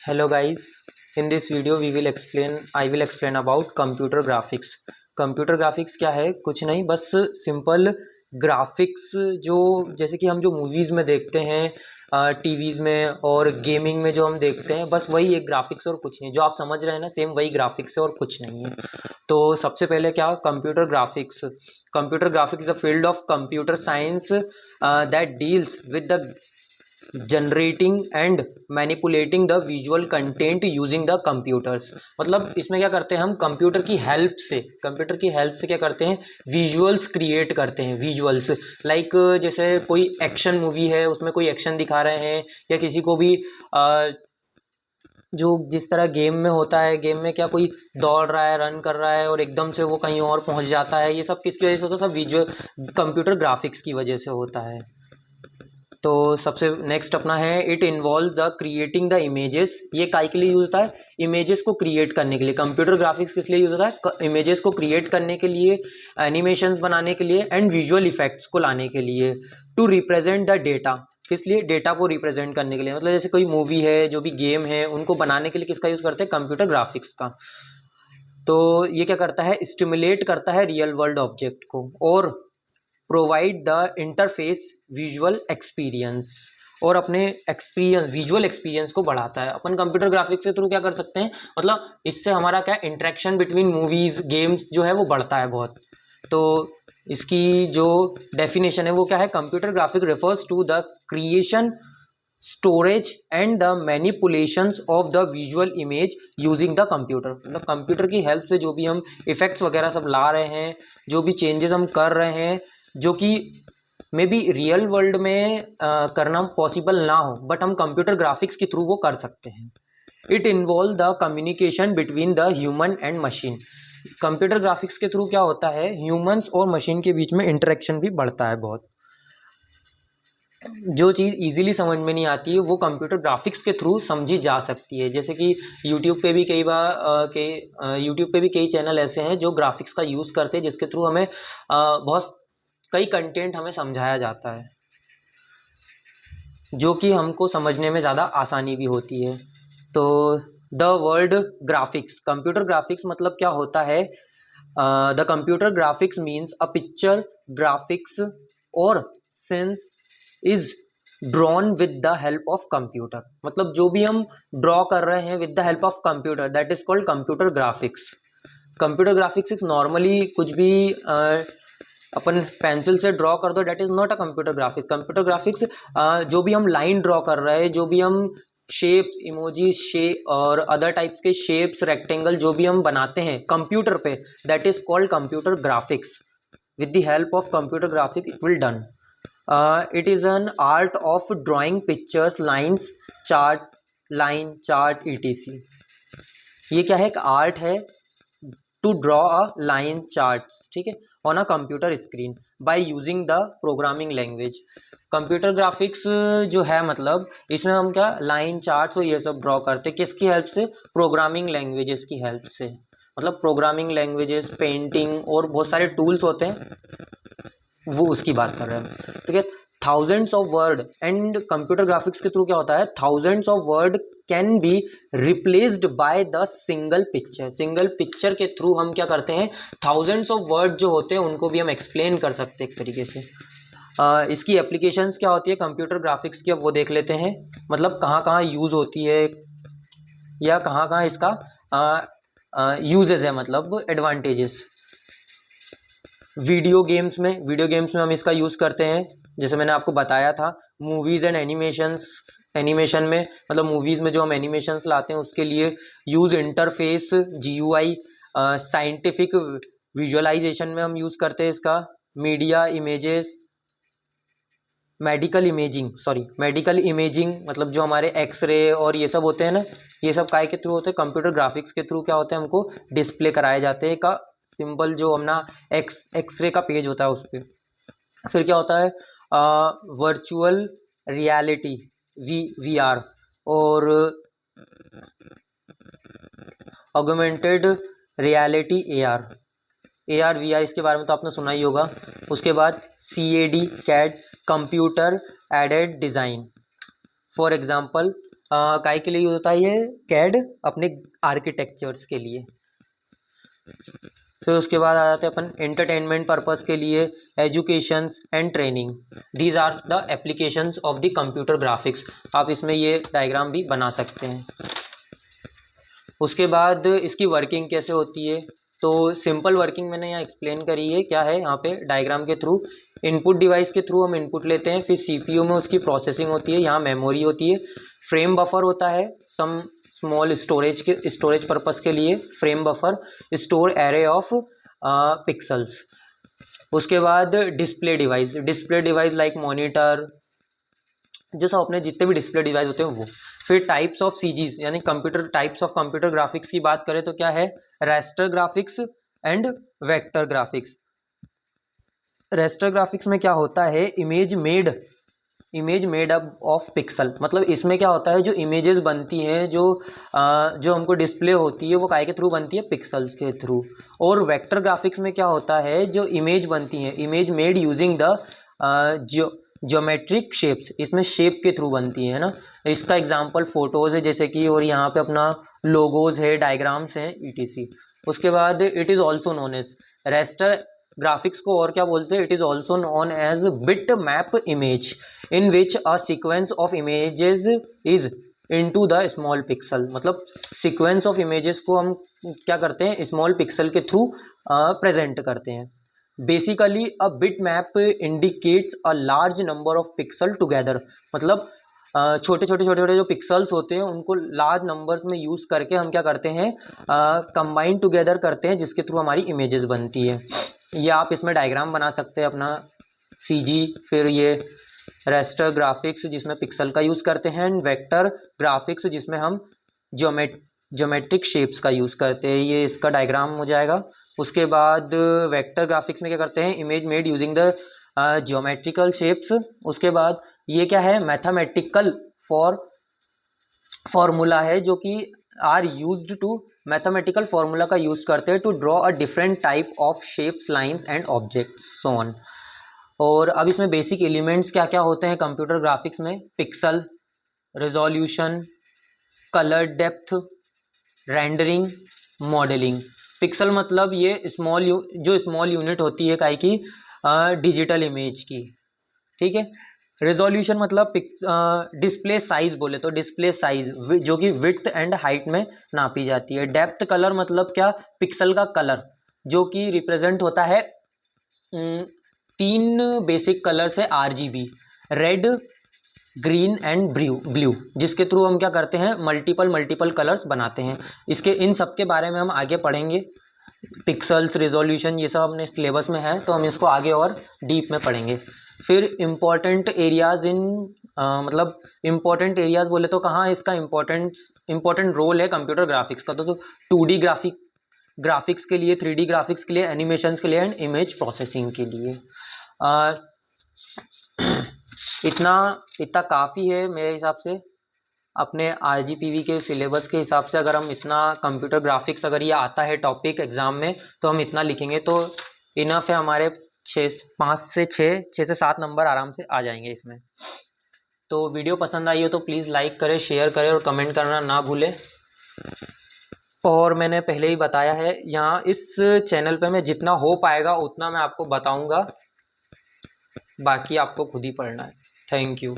Hello guys, in this video I will explain about computer graphics. Computer graphics क्या है? कुछ नहीं, बस सिंपल ग्राफिक्स जो जैसे कि हम जो मूवीज़ में देखते हैं, टीवीज़ में और गेमिंग में जो हम देखते हैं, बस वही एक ग्राफिक्स और कुछ नहीं। जो आप समझ रहे हैं ना, सेम वही ग्राफिक्स है और कुछ नहीं है। तो सबसे पहले क्या, computer graphics. Computer graphics is a field of computer science that deals with the generating and manipulating the visual content using the computers. मतलब इसमें क्या करते हैं हम, कंप्यूटर की हेल्प से क्या करते हैं, विजुअल्स क्रिएट करते हैं। विजुअल्स लाइक जैसे कोई एक्शन मूवी है, उसमें कोई एक्शन दिखा रहे हैं, या किसी को भी जो जिस तरह गेम में होता है, गेम में क्या कोई दौड़ रहा है, रन कर रहा है और एकदम से वो कहीं और पहुंच जाता है, ये सब किसकी वजह से होता है? सब विजुअल कंप्यूटर ग्राफिक्स की वजह से होता है। तो सबसे नेक्स्ट अपना है, it involve the creating the images. ये काय के लिए यूज होता है? इमेजेस को क्रिएट करने के लिए। कंप्यूटर ग्राफिक्स किस लिए यूज होता है? इमेजेस को क्रिएट करने के लिए, एनिमेशंस बनाने के लिए एंड विजुअल इफेक्ट्स को लाने के लिए। टू रिप्रेजेंट द डेटा, किस लिए? डेटा को रिप्रेजेंट करने के लिए। मतलब जैसे कोई मूवी है, जो भी गेम है, उनको बनाने के लिए किसका यूज करते हैं? कंप्यूटर ग्राफिक्स का। तो ये क्या करता है? स्टिमुलेट करता है रियल वर्ल्ड ऑब्जेक्ट को और provide the interface visual experience, और अपने एक्सपीरियंस, विजुअल एक्सपीरियंस को बढ़ाता है। अपन कंप्यूटर ग्राफिक्स के थ्रू क्या कर सकते हैं, मतलब इससे हमारा क्या, इंटरेक्शन बिटवीन मूवीज गेम्स जो है वो बढ़ता है बहुत। तो इसकी जो डेफिनेशन है वो क्या है? Computer graphic refers to the creation, storage and the manipulations of the visual image using the computer. मतलब कंप्यूटर की हेल्प से जो भी हम इफेक्ट्स वगैरह सब ला रहे हैं, जो भी चेंजेस हम कर रहे हैं, जो कि मे बी रियल वर्ल्ड में करना पॉसिबल ना हो, बट हम कंप्यूटर ग्राफिक्स के थ्रू वो कर सकते हैं। It involve the communication between the human and machine. Computer graphics के थ्रू क्या होता है, ह्यूमंस और मशीन के बीच में इंटरेक्शन भी बढ़ता है बहुत। जो चीज़ इजीली समझ में नहीं आती है वो कंप्यूटर ग्राफिक्स के थ्रू समझी जा सकती है। जैसे कि यूट्यूब पे भी कई बार यूट्यूब पे भी कई चैनल ऐसे हैं जो ग्राफिक्स का यूज़ करते हैं, जिसके थ्रू हमें बहुत कई कंटेंट हमें समझाया जाता है, जो कि हमको समझने में ज़्यादा आसानी भी होती है। तो the word graphics, computer graphics मतलब क्या होता है? The computer graphics means a picture graphics और scenes is drawn with the help of computer. मतलब जो भी हम ड्रॉ कर रहे हैं with the help of computer, that is called computer graphics. Computer graphics normally कुछ भी अपन पेंसिल से ड्रॉ कर दो, that is not a computer graphics. Computer graphics जो भी हम लाइन ड्रॉ कर रहे हैं, जो भी हम शेप्स, इमोजीज, शेप और अदर टाइप्स के शेप्स, रेक्टेंगल जो भी हम बनाते हैं कंप्यूटर पे, that is called computer graphics. with the help of computer graphic it will done. It is an art of drawing pictures, lines, chart, line chart etc. ये क्या है? एक आर्ट है to draw a line charts, ठीक है, on a computer screen by using the programming language. Computer graphics जो है, मतलब इसमें हम क्या लाइन चार्ट्स और ये सब ड्रॉ करते हैं, किसकी हेल्प से? प्रोग्रामिंग लैंग्वेजेस की हेल्प से। मतलब प्रोग्रामिंग लैंग्वेजेस, पेंटिंग और बहुत सारे टूल्स होते हैं, वो उसकी बात कर रहे हैं। ठीक है, thousands of word and computer graphics के थ्रू क्या होता है? Thousands of word can be replaced by the single picture. Single picture के थ्रू हम क्या करते हैं? थाउजेंड्स ऑफ वर्ड जो होते हैं उनको भी हम एक्सप्लेन कर सकते हैं एक तरीके से। इसकी एप्लीकेशंस क्या होती है कंप्यूटर ग्राफिक्स की, अब वो देख लेते हैं। मतलब कहाँ कहाँ यूज़ होती है या कहाँ कहाँ इसका यूजेस है, मतलब एडवांटेजेस। वीडियो गेम्स में हम इसका यूज़ करते हैं, जैसे मैंने आपको बताया था। मूवीज़ एंड एनिमेशन में, मतलब मूवीज़ में जो हम एनिमेशंस लाते हैं उसके लिए use interface, GUI, scientific visualisation में हम यूज़ करते हैं इसका। मीडिया इमेजेस, मेडिकल इमेजिंग, मतलब जो हमारे एक्सरे और ये सब होते हैं ना, ये सब काय के थ्रू होते हैं? कंप्यूटर ग्राफिक्स के थ्रू क्या होते हैं? हमको डिस्प्ले कराए जाते हैं का सिंबल, जो अपना एक्सरे का पेज होता है उस पर। फिर क्या होता है? वर्चुअल रियलिटी, वीआर, और ऑगमेंटेड रियलिटी, एआर वीआर, इसके बारे में तो आपने सुना ही होगा। उसके बाद CAD, computer aided design. For example काय के लिए यूज होता है ये कैड? अपने आर्किटेक्चर्स के लिए। फिर उसके बाद आ जाते हैं अपन एंटरटेनमेंट पर्पस के लिए, educations and training. These are the applications of the computer graphics. आप इसमें ये डायग्राम भी बना सकते हैं। उसके बाद इसकी वर्किंग कैसे होती है, तो सिंपल वर्किंग मैंने यहाँ एक्सप्लेन करी है। क्या है यहाँ पे डायग्राम के थ्रू, इनपुट डिवाइस के थ्रू हम इनपुट लेते हैं, फिर सीपीयू में उसकी प्रोसेसिंग होती है, यहाँ मेमोरी होती है, फ्रेम बफर होता है सम स्मॉल स्टोरेज पर्पस के लिए, frame buffer store array of pixels. उसके बाद डिस्प्ले डिवाइस लाइक मॉनिटर, जो सब अपने जितने भी डिस्प्ले डिवाइस होते हैं वो। फिर टाइप्स ऑफ सीजीज यानी टाइप्स ऑफ कंप्यूटर ग्राफिक्स की बात करें तो क्या है, raster graphics and vector graphics. Raster graphics में क्या होता है, image made up of pixel, मतलब इसमें क्या होता है, जो इमेजेस बनती हैं, जो हमको डिस्प्ले होती है वो काय के थ्रू बनती है, पिक्सल्स के थ्रू। और वेक्टर ग्राफिक्स में क्या होता है, जो इमेज बनती हैं, image made using the geometric shapes, इसमें शेप के थ्रू बनती है ना। इसका एग्जांपल फोटोज़ है जैसे कि, और यहाँ पे अपना लोगोज है, डायग्राम्स हैं, ईटीसी। उसके बाद it is also known as raster graphics को और क्या बोलते हैं, it is also known as bit map image in which a sequence of images is into the small pixel. मतलब सीक्वेंस ऑफ इमेजेस को हम क्या करते हैं, स्मॉल पिक्सल के थ्रू प्रेजेंट करते हैं। Basically a bit map indicates a large number of pixel together, मतलब छोटे छोटे जो पिक्सल्स होते हैं उनको लार्ज नंबर्स में यूज़ करके हम क्या करते हैं, कंबाइन टुगेदर करते हैं, जिसके थ्रू हमारी इमेजेस बनती है। ये आप इसमें डायग्राम बना सकते हैं अपना सीजी, फिर ये रास्टर ग्राफिक्स जिसमें पिक्सल का यूज़ करते हैं, एंड वेक्टर ग्राफिक्स जिसमें हम ज्योमेट्रिक शेप्स का यूज़ करते हैं। ये इसका डायग्राम हो जाएगा। उसके बाद वेक्टर ग्राफिक्स में क्या करते हैं, image made using the geometrical shapes. उसके बाद ये क्या है, मैथमेटिकल फॉर्मूला है, जो कि are used to mathematical formula का यूज़ करते हैं to draw a different type of shapes, lines and objects, so on. और अब इसमें बेसिक एलिमेंट्स क्या क्या होते हैं कंप्यूटर ग्राफिक्स में, pixel, resolution, colour depth, rendering, modelling. Pixel मतलब ये स्मॉल यूनिट होती है काहे की, डिजिटल इमेज की, ठीक है। रेजोल्यूशन मतलब डिस्प्ले साइज बोले तो डिस्प्ले साइज जो कि विड्थ एंड हाइट में नापी जाती है। डेप्थ कलर मतलब क्या, पिक्सल का कलर जो कि रिप्रेजेंट होता है 3 बेसिक कलर्स है, RGB, red, green and blue, जिसके थ्रू हम क्या करते हैं, मल्टीपल कलर्स बनाते हैं। इन सब के बारे में हम आगे पढ़ेंगे। पिक्सल्स, रेजोल्यूशन, ये सब अपने सिलेबस में है, तो हम इसको आगे और डीप में पढ़ेंगे। फिर इम्पॉर्टेंट एरियाज़ मतलब इम्पॉर्टेंट एरियाज़ बोले तो कहाँ इसका इम्पॉर्टेंट रोल है कंप्यूटर ग्राफिक्स का, तो 2D ग्राफिक्स के लिए, 3D ग्राफिक्स के लिए, एनिमेशंस के लिए, एंड इमेज प्रोसेसिंग के लिए। इतना काफ़ी है मेरे हिसाब से। अपने RGPV के सिलेबस के हिसाब से अगर हम इतना कंप्यूटर ग्राफिक्स, अगर ये आता है टॉपिक एग्ज़ाम में, तो हम इतना लिखेंगे तो इनफ है, हमारे 6 से 7 नंबर आराम से आ जाएंगे इसमें। तो वीडियो पसंद आई हो तो प्लीज़ लाइक करें, शेयर करें और कमेंट करना ना भूलें। और मैंने पहले ही बताया है, यहाँ इस चैनल पे मैं जितना हो पाएगा उतना मैं आपको बताऊँगा, बाकी आपको खुद ही पढ़ना है। Thank you.